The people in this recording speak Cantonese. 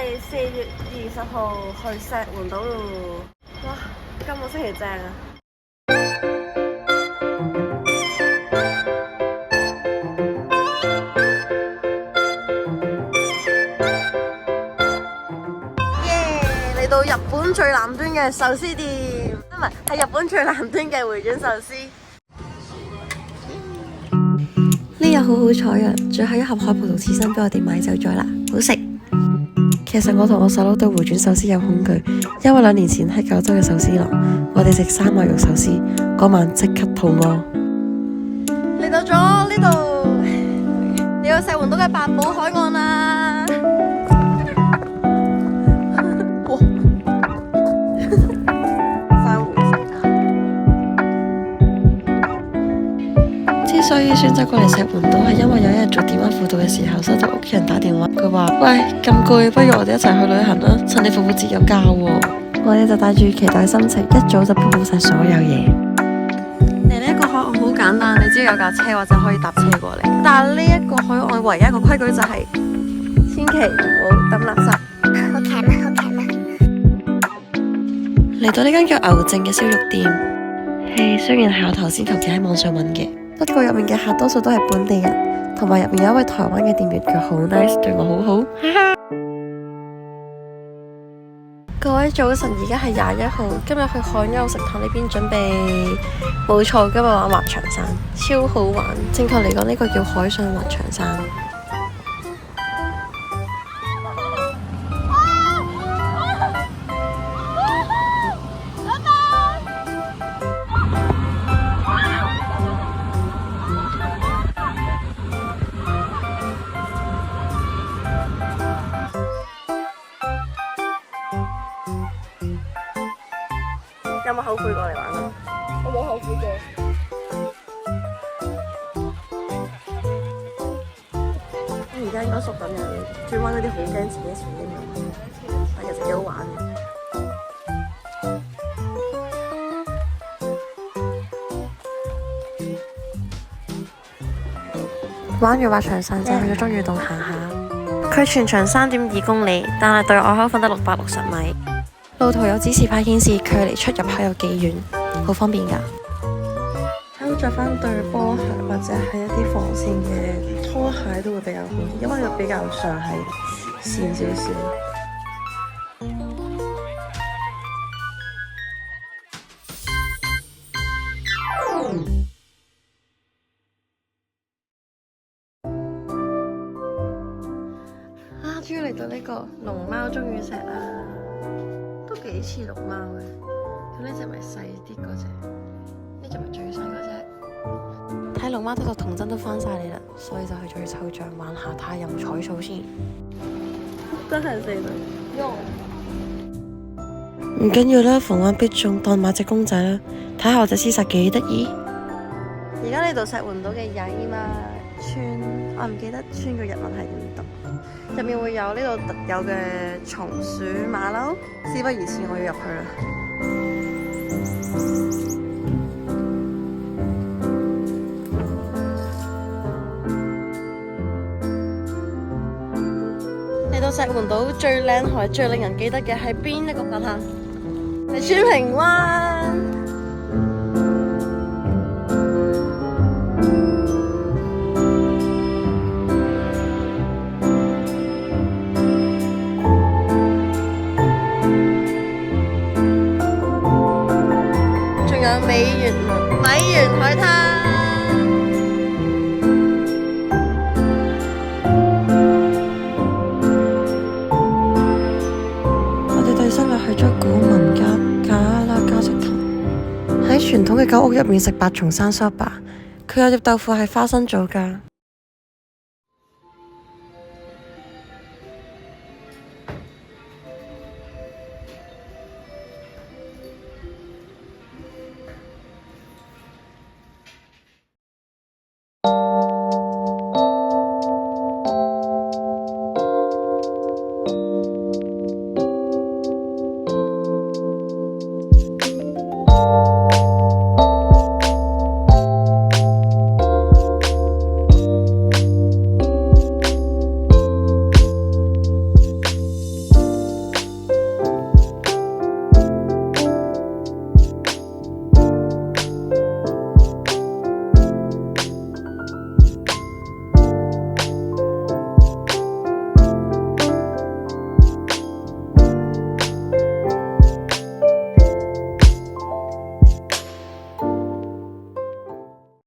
係4月20號去石門島咯。哇，今個星期正啊！耶！嚟到日本最南端嘅壽司店，唔係，係日本最南端嘅回轉壽司。呢日好好彩啊！最後一盒海葡萄刺身俾我哋買走咗啦，好食。其實我同我細佬對回轉壽司有恐懼，因為2年前喺九州嘅壽司郎，我哋食三文肉壽司，嗰晚即刻肚餓。嚟到咗呢度，嚟到石門島嘅八寶海岸啦！哇！珊瑚之所以選擇過嚟石門島，係因為有一日做電話輔導嘅時候，收到屋企人打電話，佢話：喂，咁攰，不如我哋一齊去旅行啦！趁你復活節有假喎。我哋就帶住期待心情，一早就鋪好晒所有嘢。嚟呢一個海岸好簡單，你只要有架車或者可以搭車過嚟。但係呢一個海岸唯一一個規矩就係，千祈唔好抌垃圾。好甜啊！好甜啊！嚟到呢間叫牛正嘅燒肉店，雖然係我頭先求其喺網上揾嘅。不過入面嘅客多數都係本地人，同埋入面有一位台灣嘅店員，佢好 nice， 對我好好。各位早晨，而家係21號，今日去海鷗食堂呢邊準備，冇錯，今日玩滑翔傘，超好玩。正確嚟講，呢個叫海上滑翔傘。有冇後悔過嚟玩啊？我冇後悔過。而家應該熟緊嘅，轉彎嗰啲好驚自己船啲，但其實幾好玩嘅。玩完滑翔傘就去咗鐘乳洞行下，佢全長3.2公里，但係對外口瞓得660米。路途有指示牌顯示距離出入口有幾遠，好方便㗎。喺度着翻對波鞋或者係一啲防線嘅拖鞋都會比較好，因為佢比較上係跣少少。終於嚟到呢個龍貓鐘乳石啦！都幾似龍貓嘅，咁呢隻咪細啲嗰隻，呢隻咪最細嗰隻。睇龍貓睇到童真都翻晒嚟啦，所以就去咗抽獎玩下，睇下有冇彩數先。真係死啦！唔緊要啦，逢玩必中，當買隻公仔啦。睇下我隻獅煞幾得意。而家呢度石門島嘅Yaima村，我唔記得村嘅日文係點讀。入面會有呢度特有嘅松鼠馬騮，事不宜遲，我要入去啦。嚟到石門島最靚同埋最令人記得嘅係邊一個品啊？係川平灣。米原海灘，我哋第3日去咗古文家啦家食堂，喺傳統嘅舊屋入面食白松山 soba，佢有碟豆腐係花生做㗎。